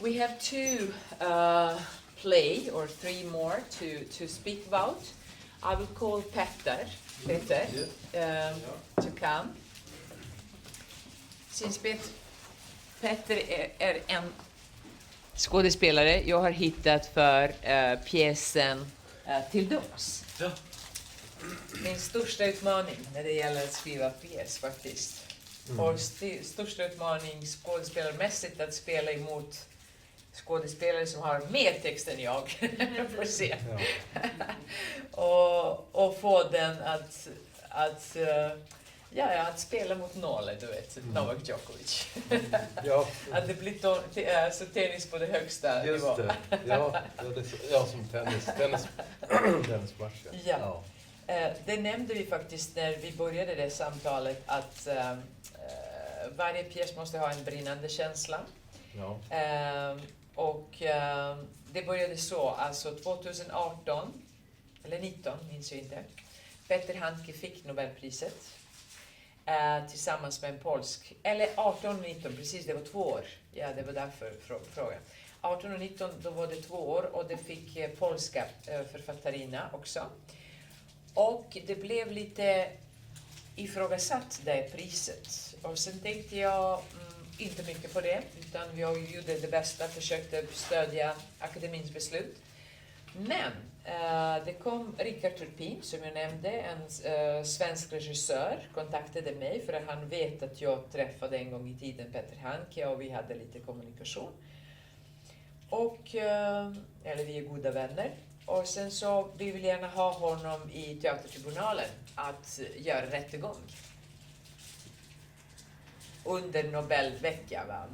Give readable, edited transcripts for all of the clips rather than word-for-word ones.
We have two play or three more to speak about. I will call Petter to come. Since Petter är en skådespelare jag har hittat för pjäsen Till doms. Ja. Min största utmaning när det gäller att skriva pjäs faktiskt. Och största utmaning skådespelarmässigt att spela emot skådespelare som har mer text än jag. Får se. Och få den att spela mot noll, du vet, Novak Djokovic. Att det blir så tennis på det högsta Just nivå. det. Ja, som tennismatch. Ja. Det nämnde vi faktiskt när vi började det samtalet att varje pjäs måste ha en brinnande känsla. Ja. Det började så, alltså 2018, eller 19, minns jag inte. Peter Handke fick Nobelpriset tillsammans med en polsk, eller 18 och 19, precis, det var 2 år. Ja, det var därför frågan. 18 och 19, då var det 2 år och det fick polska författarina också. Och det blev lite ifrågasatt det priset. Och sen tänkte jag inte mycket på det, utan vi gjorde det bästa, försökte stödja akademins beslut. Men det kom Richard Turpin, som jag nämnde, en svensk regissör, kontaktade mig för att han vet att jag träffade en gång i tiden Peter Handke och vi hade lite kommunikation. Eller vi är goda vänner. Och sen så vi vill gärna ha honom i teatertribunalen att göra rättegång. Under Nobelvecka, va?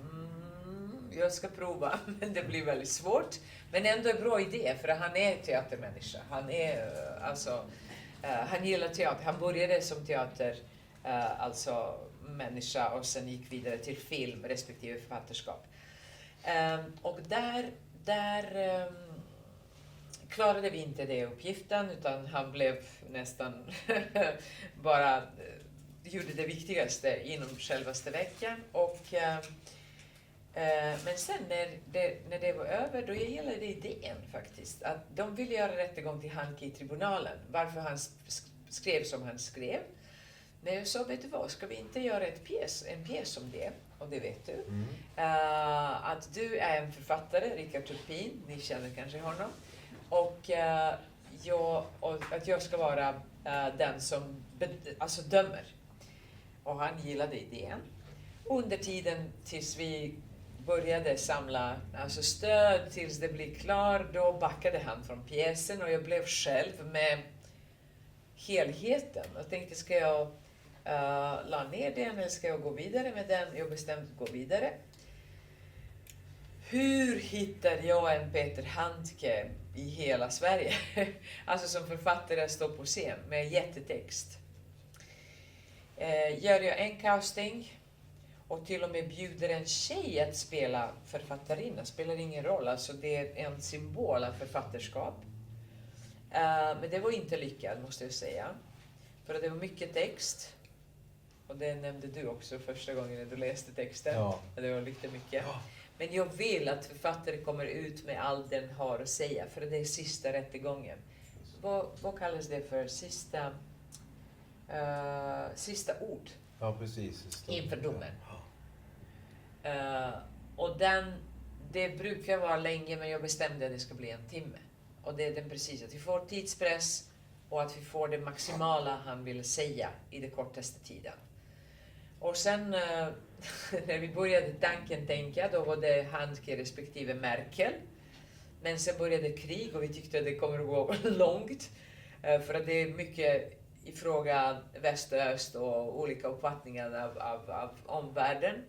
Jag ska prova, men det blir väldigt svårt. Men ändå en bra idé, för han är teatermänniska. Han är han gillar teater. Han började som människa och sen gick vidare till film respektive författarskap. Och där klarade vi inte det uppgiften, utan han blev nästan bara gjorde det viktigaste inom självaste veckan. Men sen när det var över, då gillade idén faktiskt. Att de ville göra rättegång till Handke i tribunalen. Varför han skrev som han skrev. Men jag sa, vet du vad, ska vi inte göra en pjäs om det? Och det vet du. Att du är en författare, Richard Turpin, ni känner kanske honom. Och att jag ska vara den som dömer. Och han gillade idén. Under tiden tills vi började samla stöd, tills det blev klart, då backade han från pjäsen och jag blev själv med helheten. Jag tänkte, ska jag la ner den eller ska jag gå vidare med den? Jag bestämde att gå vidare. Hur hittar jag en Peter Handke i hela Sverige? Alltså som författare står på scen med jättetext. Gör jag en casting och till och med bjuder en tjej att spela författarinna, spelar ingen roll, alltså det är en symbol av författarskap. Men det var inte lyckat, måste jag säga. För det var mycket text. Och det nämnde du också första gången när du läste texten. Ja. Det var lite mycket. Ja. Men jag vill att författare kommer ut med allt den har att säga, för det är sista rättegången. Vad kallas det för? Sista ord. Ja, precis. Inför domen. Och det brukar vara länge, men jag bestämde att det ska bli 1 timme. Och det är den precis, att vi får tidspress och att vi får det maximala han vill säga i det kortaste tiden. Och sen när vi började tänka, då var det Handke respektive Merkel. Men sen började krig och vi tyckte att det kommer att gå långt. För att det är mycket i fråga väst och öst och olika uppfattningar av omvärlden.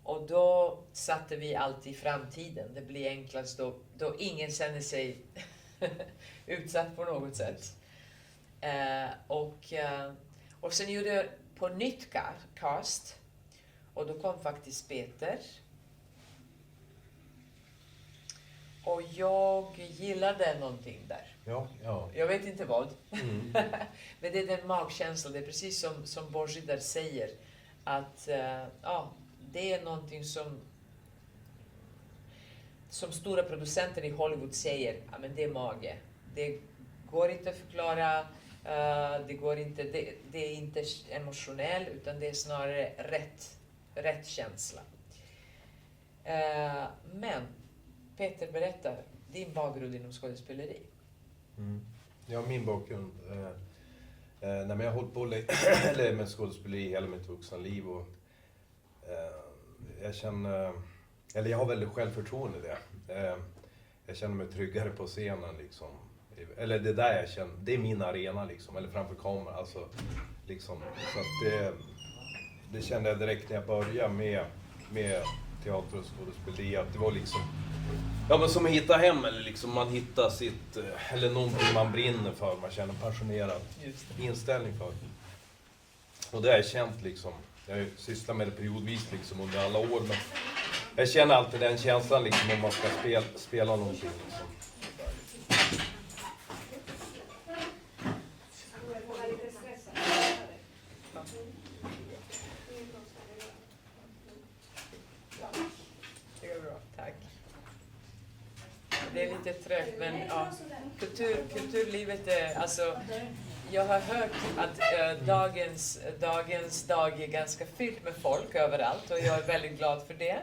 Och då satte vi allt i framtiden. Det blir enklast då ingen känner sig utsatt på något sätt. Och sen gjorde jag på nytt cast. Och då kom faktiskt Peter. Och jag gillade någonting där. Ja. Jag vet inte vad. Men det är den magkänslan. Det är precis som Borgi där säger. Att det är någonting som som stora producenter i Hollywood säger, ja men det är mage. Det går inte att förklara, det är inte emotionellt utan det är snarare rätt känsla. Men Peter, berätta din bakgrund inom skådespeleri. Ja, min bakgrund. Jag har hållit på med skådespeleri hela mitt vuxna liv och jag har väldigt självförtroende i det. Jag känner mig tryggare på scenen liksom. Eller det där jag känner, det är min arena liksom, eller framför kameran. Alltså, liksom, så att det kände jag direkt när jag började med teater och skådespeleri, att det var liksom, ja men som att hitta hem, eller liksom man hittar sitt, eller någonting man brinner för, man känner passionerad inställning för. Och det har jag känt liksom, jag har sysslat med det periodvis liksom under alla år, men jag känner alltid den känslan liksom om man ska spela någonting liksom. Det är lite trögt, men ja, kulturlivet är, alltså, jag har hört att dagens dag är ganska fyllt med folk överallt och jag är väldigt glad för det.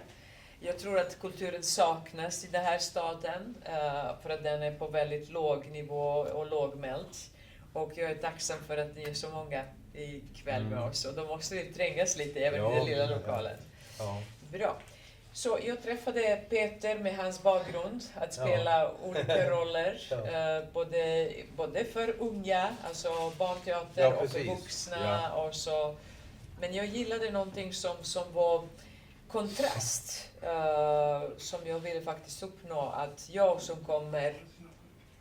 Jag tror att kulturen saknas i den här staden för att den är på väldigt låg nivå och lågmält. Och jag är tacksam för att ni är så många ikväll med oss och då måste vi trängas lite även i den lilla lokalen. Ja. Bra. Så jag träffade Peter med hans bakgrund att spela olika roller, både för unga, alltså barnteater och för vuxna. Ja. Och så. Men jag gillade någonting som var kontrast, som jag ville faktiskt uppnå. Att jag som kommer,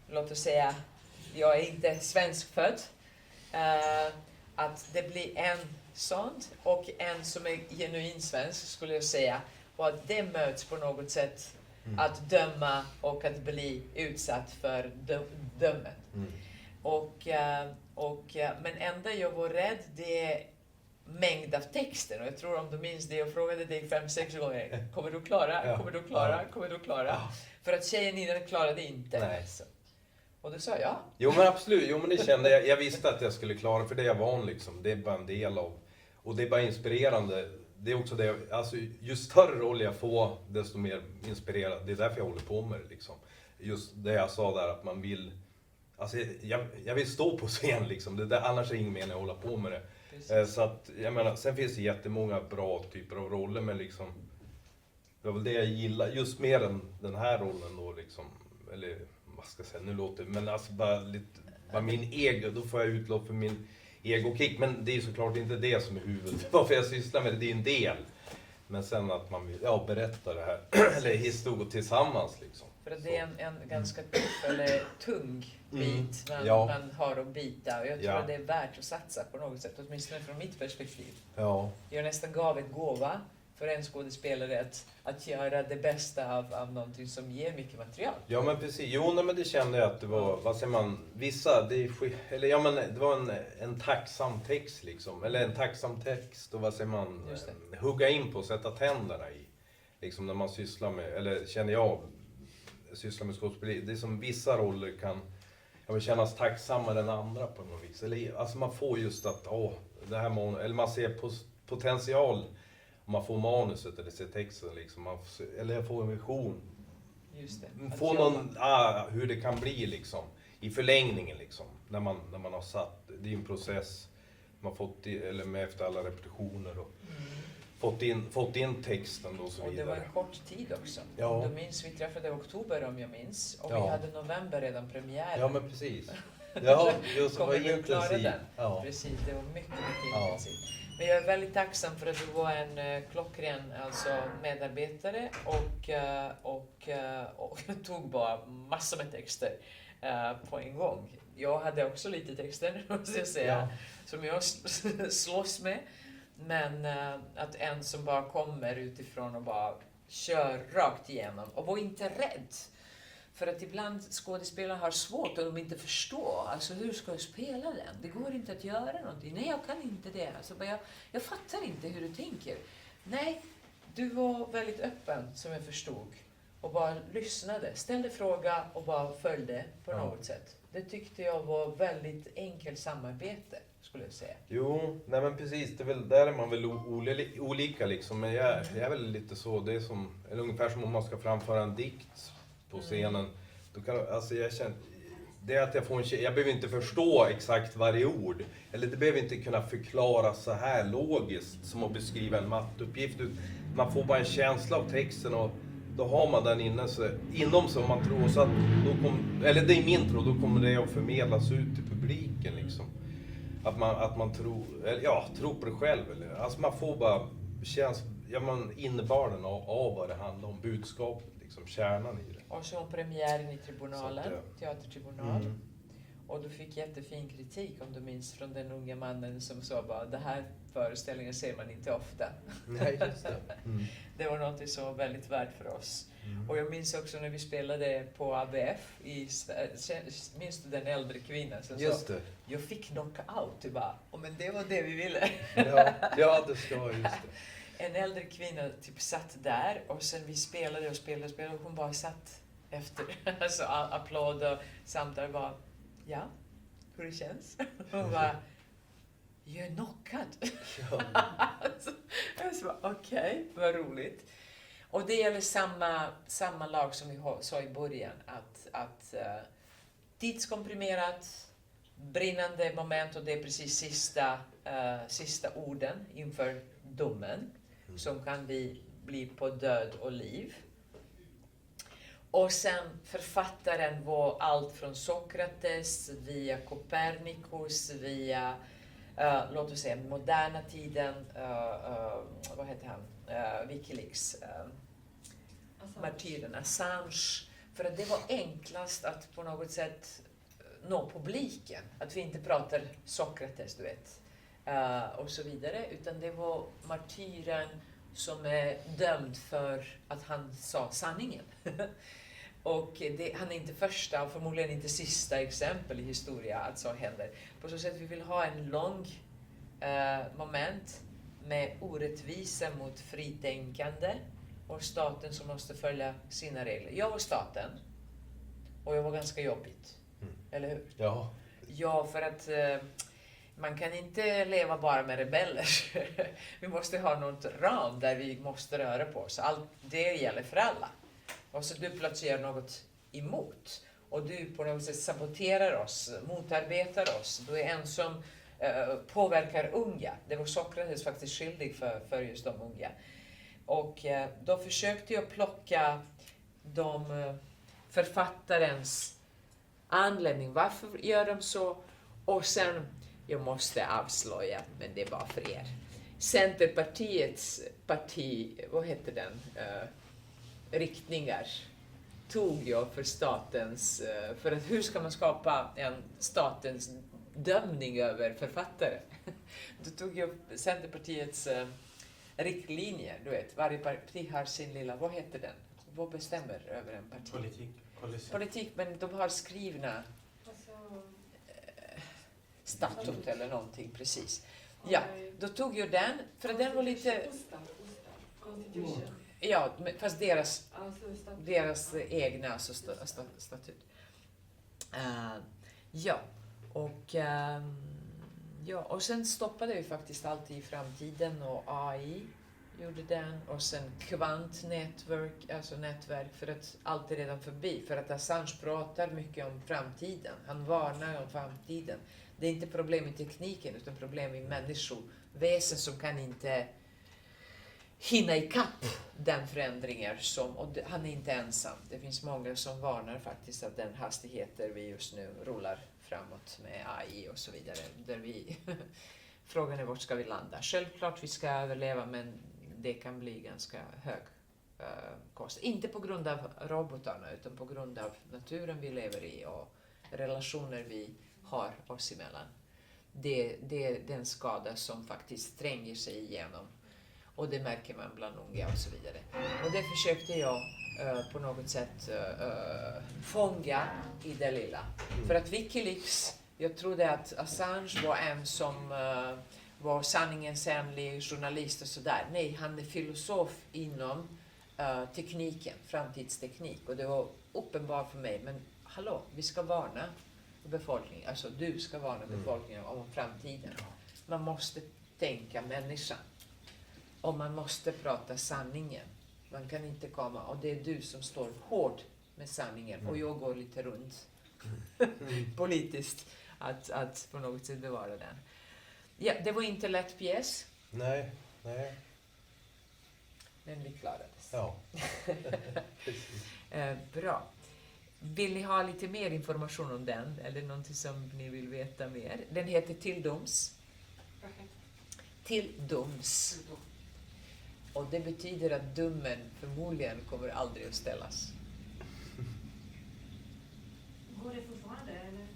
låt oss säga, jag är inte svenskfödd, att det blir en sån och en som är genuin svensk skulle jag säga. Och att det möts på något sätt att döma och att bli utsatt för dömet. Men enda jag var rädd, det är mängd av texter. Och jag tror om du minns det, jag frågade dig 5-6 gånger. Kommer du klara? Ja. Kommer du klara? Kommer du klara? Ja. För att tjejen innan klarade inte. Nej. Och du sa ja. Jo men absolut, jo men det kände jag. Jag visste att jag skulle klara, för det är jag van liksom. Det är bara en del av. Och det är bara inspirerande. Det är också det, alltså ju större roll jag får, desto mer inspirerad. Det är därför jag håller på med det liksom. Just det jag sa där, att man vill, alltså jag vill stå på scen liksom. Det där, annars är det ingen mening att hålla på med det. Så att, jag menar, sen finns det jättemånga bra typer av roller, men liksom, det var väl det jag gillar, just mer än den här rollen då liksom. Eller vad ska jag säga, nu låter det, men alltså bara min ego, då får jag utlopp för min egokick, men det är såklart inte det som är huvudet. Varför jag sysslar med det, det är en del. Men sen att man vill berätta det här, eller historia tillsammans liksom. För att det är en ganska tuff eller tung bit man har att bita. Och jag tror att det är värt att satsa på något sätt, åtminstone från mitt perspektiv. Ja. Jag nästan gav en gåva för en skådespelare att göra det bästa av någonting som ger mycket material. Ja men precis, men det kände jag att det var, vad säger man, vissa, det var en tacksam text liksom, eller en tacksam text och vad säger man, hugga in på och sätta tänderna i. Liksom när man sysslar med, eller känner jag, sysslar med skådespeleri, det är som vissa roller kan kännas tacksammare än andra på något vis. Eller, alltså man får just att, det här eller man ser potential. Om man får manuset eller ser texten liksom, eller jag får en vision. Just det. Få någon, hur det kan bli liksom, i förlängningen liksom. När man har satt, det är en process, man fått eller med efter alla repetitioner och fått in texten då och så vidare. Och det var en kort tid också. Ja. Du minns, vi träffade i oktober om jag minns. Och vi hade november redan premiär. Ja men precis. Ja, just det var intensivt. intensivt. Ja. Precis, det var mycket intensivt. Men jag är väldigt tacksam för att du var en klockren medarbetare och tog bara massor med texter på en gång. Jag hade också lite texter, måste jag säga, som jag slåss med. Men att en som bara kommer utifrån och bara kör rakt igenom och var inte rädd. För att ibland skådespelare har svårt och de inte förstår. Alltså hur ska jag spela den? Det går inte att göra någonting. Nej, jag kan inte det. Alltså, jag fattar inte hur du tänker. Nej, du var väldigt öppen som jag förstod. och bara lyssnade, ställde fråga och bara följde på något sätt. Det tyckte jag var väldigt enkelt samarbete, skulle jag säga. Jo, nej men precis, det är väl, där är man väl olika liksom, men jag är väl lite så, det är som, eller ungefär som om man ska framföra en dikt på scenen. Då kan, alltså jag känner, det är att jag får jag behöver inte förstå exakt varje ord, eller det behöver inte kunna förklara så här logiskt som att beskriva en matteuppgift. Man får bara en känsla av texten och då har man den inom sig, om man tror så att eller det är min tro, då kommer det att förmedlas ut till publiken liksom. Att man tror, eller ja, tror på det själv, eller alltså man får bara innebörden av vad det handlar om, budskapet liksom, kärnan i det. Och så premiären i Tribunalen, Teatertribunal. Och du fick jättefin kritik, om du minns, från den unga mannen som sa bara, det här föreställningen ser man inte ofta. Nej, just det. Det var något som var väldigt värt för oss. Och jag minns också när vi spelade på ABF, minns du den äldre kvinnan som sa, jag fick knockout, du bara, men det var det vi ville. Ja, det ska just det. En äldre kvinna typ satt där och sen vi spelade och hon bara satt efter, alltså applåder, samtal bara, ja, hur det känns. Hon bara, jag är knockad. Jag sa, okej, vad roligt. Och det gäller samma lag som vi sa i början, att tidskomprimerat, brinnande moment, och det är precis sista orden inför domen, som kan bli på död och liv. Och sen författaren var allt från Sokrates via Copernicus, via låt oss säga moderna tiden, vad heter han, Wikileaks, martyren Assange, för att det var enklast att på något sätt nå publiken, att vi inte pratar Sokrates, du vet, och så vidare, utan det var martyren som är dömd för att han sa sanningen. Och han är inte första och förmodligen inte sista exempel i historia att så händer. På så sätt vi vill ha en lång moment med orättvisa mot fritänkande och staten som måste följa sina regler. Jag var staten och jag var ganska jobbigt. Eller hur? Ja. Ja, för att man kan inte leva bara med rebeller. Vi måste ha något ram där vi måste röra på oss. Allt det gäller för alla. Och så du plötsligt gör något emot. Och du på något sätt saboterar oss, motarbetar oss. Du är en som påverkar unga. Det var Sokrates faktiskt skyldig för just de unga. Och då försökte jag plocka de författarens anledning. Varför gör de så? Och sen, jag måste avslöja, men det är bara för er. Centerpartiets vad heter den? Riktningar tog jag för statens, för att hur ska man skapa en statens dömning över författare? Då tog jag Centerpartiets riktlinjer, du vet, varje parti har sin lilla, vad heter den? Vad bestämmer över en parti? Politik, men de har skrivna statut eller någonting, precis. Ja, då tog jag den, för den var lite... Ja, fast deras egna alltså, statut. Och sen stoppade vi faktiskt alltid i framtiden, och AI gjorde den, och sen kvantnätverk, alltså nätverk, för att allt är redan förbi, för att Assange pratar mycket om framtiden, han varnar om framtiden. Det är inte problem i tekniken utan problem i människoväsen som kan inte hinna ikapp den förändringar och han är inte ensam. Det finns många som varnar faktiskt av den hastigheter vi just nu rullar framåt med AI och så vidare. Frågan är vart ska vi landa? Självklart vi ska överleva, men det kan bli ganska hög kost. Inte på grund av robotarna utan på grund av naturen vi lever i och relationer vi har oss emellan. Det är den skada som faktiskt tränger sig igenom. Och det märker man bland unga och så vidare. Och det försökte jag på något sätt fånga i det lilla. För att Wikileaks, jag trodde att Assange var en som var sanningens hemlig journalist och sådär. Nej, han är filosof inom tekniken, framtidsteknik. Och det var uppenbart för mig, men hallå, vi ska varna befolkningen, alltså du ska varna befolkningen om framtiden. Man måste tänka människan. Och man måste prata sanningen. Man kan inte komma, och det är du som står hård med sanningen. Och jag går lite runt politiskt att på något sätt bevara den. Ja, det var inte lätt pjäs. Nej. Men vi klarades. Ja. Bra. Vill ni ha lite mer information om den? Eller någonting som ni vill veta mer? Den heter Till doms. Till doms. Och det betyder att domen förmodligen kommer aldrig att ställas. Går det fortfarande? Eller?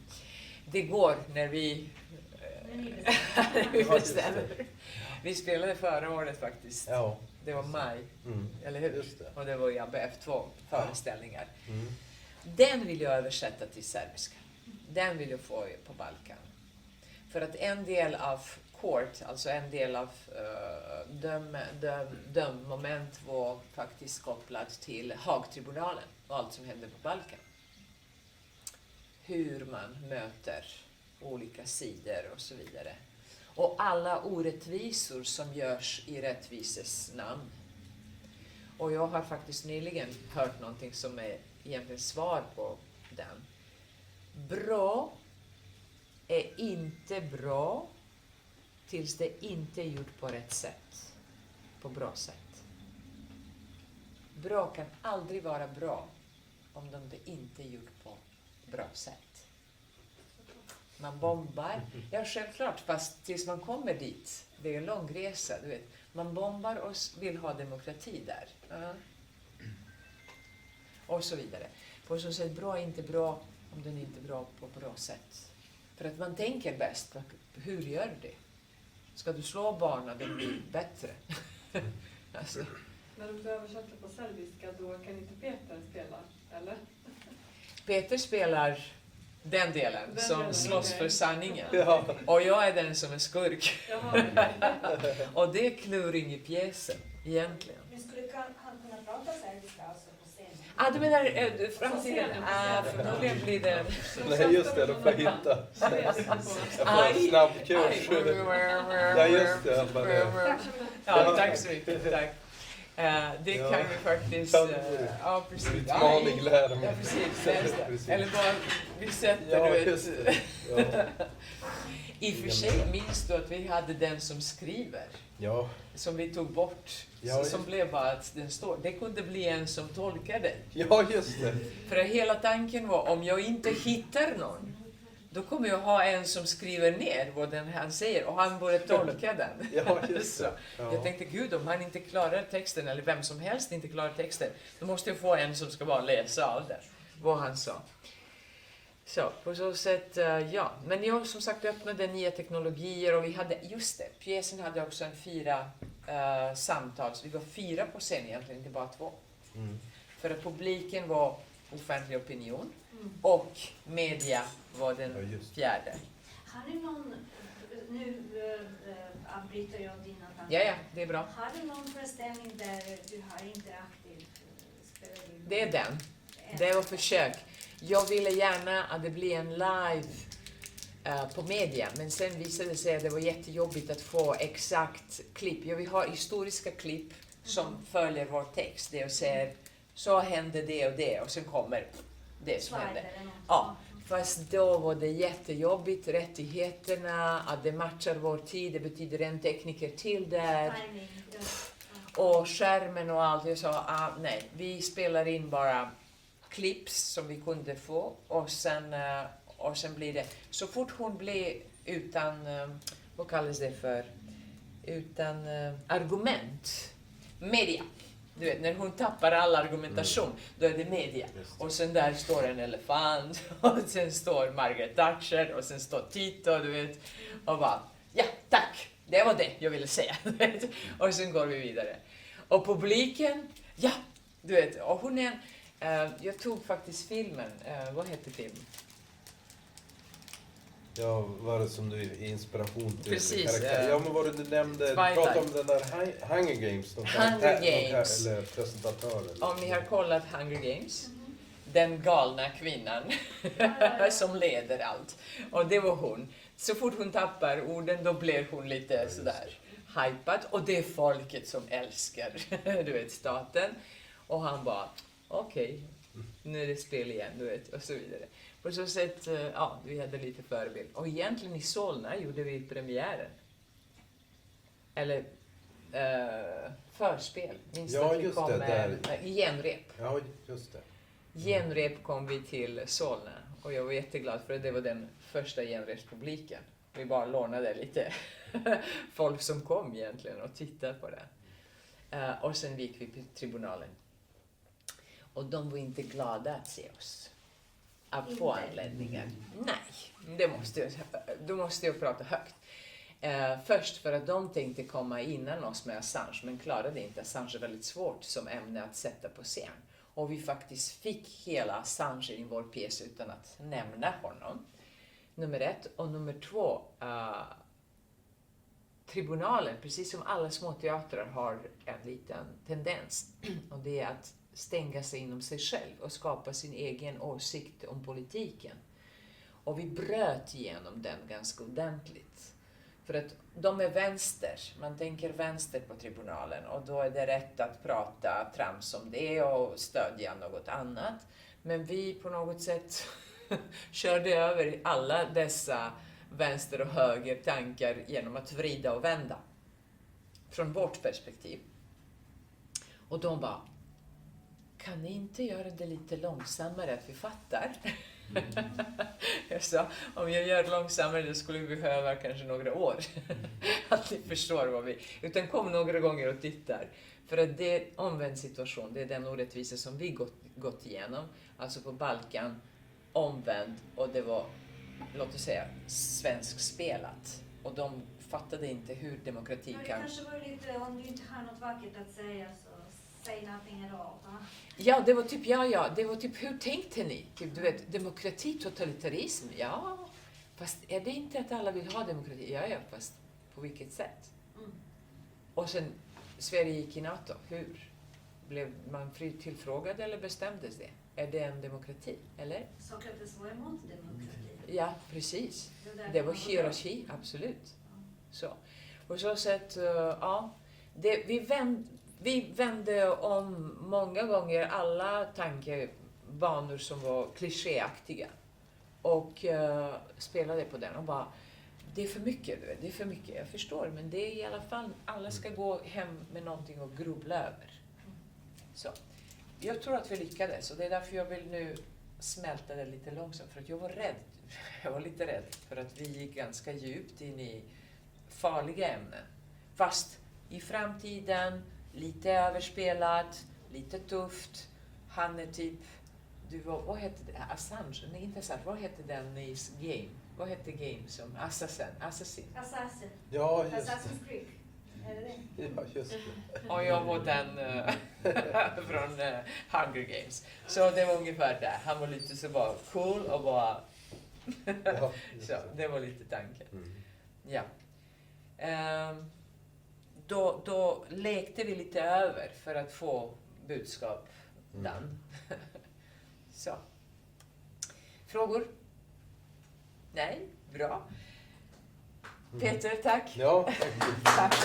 Det går när vi bestämmer. Vi spelade förra året faktiskt. Ja. Det var maj, eller hur? Just det. Och det var i ABF 2 föreställningar. Mm. Den vill jag översätta till serbiska. Den vill jag få på Balkan. För att en del av court, alltså en del av dömmoment var faktiskt kopplat till Haagtribunalen och allt som händer på Balkan. Hur man möter olika sidor och så vidare. Och alla orättvisor som görs i rättvises namn. Och jag har faktiskt nyligen hört någonting som är egentligen svar på den. Bra är inte bra tills det inte är gjort på rätt sätt. På bra sätt. Bra kan aldrig vara bra om det inte är gjort på bra sätt. Man bombar. Ja, självklart, fast tills man kommer dit. Det är en lång resa, du vet. Man bombar och vill ha demokrati där. Och så vidare. På så sätt, bra är inte bra om den inte är bra på bra sätt. För att man tänker bäst, hur gör du det? Ska du slå barnen, det blir bättre. Alltså. När du översätter på serbiska, då kan inte Peter spela, eller? Peter spelar den delen som slåss för sanningen. Ja. Och jag är den som är skurk. Jaha. Och det är kluring i pjäsen, egentligen. Men skulle han kunna prata serbiska alltså på scenen? Du menar framtiden? Förmodligen blir det... Nej, just det, de får hitta. Jag får en snabb kurs. Ja, just det. Ja, tack så mycket. Tack. Det kan vi faktiskt... ja, precis. Utmaning lär mig. Ja, precis. Eller bara, vi sätter, Ja, du just vet. det. Ja. I och för sig minns du att vi hade den som skriver. Ja. Som vi tog bort. Ja, Som blev bara att den står. Det kunde bli en som tolkade. Ja, just det. För hela tanken var, om jag inte hittar någon, då kommer jag ha en som skriver ner vad han säger och han börjar tolka den. Ja, just det. Ja. Jag tänkte, gud, om han inte klarar texten, eller vem som helst inte klarar texten, då måste jag få en som ska bara läsa av det, vad han sa. Så, på så sätt, ja. Men jag som sagt öppnade nya teknologier och vi hade, just det, pjäsen hade också en 4 samtal, så vi var 4 på scen egentligen, inte bara 2. Mm. För att publiken var offentlig opinion och media var den 4:e. Har ni någon, nu avbryter jag dina tankar. Ja, det är bra. Har du någon föreställning där du har interaktiv spelning? Det är den. Det var försök. Jag ville gärna att det blir en live på media, men sen visade det sig att det var jättejobbigt att få exakt klipp. Jag vill ha historiska klipp som följer vår text. Det och säger, så hände det och det, och sen kommer det som hände. Ja, fast då var det jättejobbigt, rättigheterna, att det matchar vår tid, det betyder en tekniker till där. Timing, Och skärmen och allt. Jag sa, nej, vi spelar in bara clips som vi kunde få och sen blir det, så fort hon blev utan, vad kallas det för, utan argument, media. Du vet, när hon tappar all argumentation, då är det media. Och sen där står en elefant, och sen står Margaret Thatcher, och sen står Tito, du vet. Och bara, ja, tack, det var det jag ville säga. Och sen går vi vidare. Och publiken, ja, du vet, och hon är, jag tog faktiskt filmen, vad heter filmen? Ja, vad är det som du är inspiration till? Precis, Karaktär? Ja, men vad du nämnde, du Twilight. pratade om den där Hunger Games. Hunger Games. Eller presentatör. Eller. Om ni har kollat Hunger Games, den galna kvinnan som leder allt. Och det var hon. Så fort hon tappar orden, då blir hon lite sådär hypad. Och det är folket som älskar, du vet, staten. Och han bara, okej, nu är det spel igen, du vet, och så vidare. På så sätt, ja, vi hade lite förebild. Och egentligen i Solna gjorde vi premiären. Eller förspel. Minns Ja, att vi just kom det, med där. genrep. Ja, just det. Genrep kom vi till Solna. Och jag var jätteglad för det var den första genrepspubliken. Vi bara lånade lite folk som kom egentligen och tittade på det. Och sen gick vi till tribunalen. Och de var inte glada att se oss. Av två anledningar. Nej, då måste jag prata högt. Först för att de tänkte komma innan oss med Assange, men klarade inte. Assange är väldigt svårt som ämne att sätta på scen. Och vi faktiskt fick hela Assange i vår pjäs utan att nämna honom. Nummer 1. Och nummer 2. Tribunalen, precis som alla små teatrar, har en liten tendens. Och det är att stänga sig inom sig själv och skapa sin egen åsikt om politiken. Och vi bröt igenom den ganska ordentligt. För att de är vänster, man tänker vänster på tribunalen och då är det rätt att prata trams om det och stödja något annat. Men vi på något sätt körde över alla dessa vänster- och höger-tankar genom att vrida och vända. Från vårt perspektiv. Och de bara, kan ni inte göra det lite långsammare att vi fattar? Jag sa, om jag gör långsammare då skulle vi behöva kanske några år. Att ni förstår vad vi... Utan kom några gånger och tittar. För att det är omvänd situation, det är den orättvisa som vi gått igenom. Alltså på Balkan, omvänd, och det var, låt oss säga, svensk spelat. Och de fattade inte hur demokrati Men det kan... kanske var lite, om du inte har något vackert att säga så säg någonting idag. Va? Ja, det var typ, det var typ, hur tänkte ni? Typ, du vet, demokrati, totalitarism, ja. Fast är det inte att alla vill ha demokrati? Ja, fast på vilket sätt? Mm. Och sen, Sverige gick i NATO, hur? Blev man fri tillfrågad eller bestämdes det? Är det en demokrati, eller? Sokrates var emot demokrati. Ja, precis. där Det var kom hierarki, absolut. Så. På så sätt, ja. Vi vände om många gånger alla tankebanor som var klichéaktiga. Och spelade på den och bara, det är för mycket, det är för mycket. Jag förstår, men det är i alla fall, alla ska gå hem med någonting och grubbla över. Så. Jag tror att vi lyckades och det är därför jag vill nu smälta det lite långsamt. För att jag var rädd. Jag var lite rädd för att vi gick ganska djupt in i farliga ämnen. Fast i framtiden, lite överspelat, lite tufft. Han är typ, vad hette det? Assange? Nej, inte Assange. Vad hette den i Game? Vad hette Game som? Assassin. Assassin. Ja, just Assassin's Creed. Är det det? Ja, just det. Och jag var den från Hunger Games. Så det var ungefär där. Han var lite så bara cool och bara... Ja, så det var lite tanken. Mm. Ja. Då lekte vi lite över för att få budskap done. Så. Frågor? Nej? Bra. Peter, tack. Ja, Tack.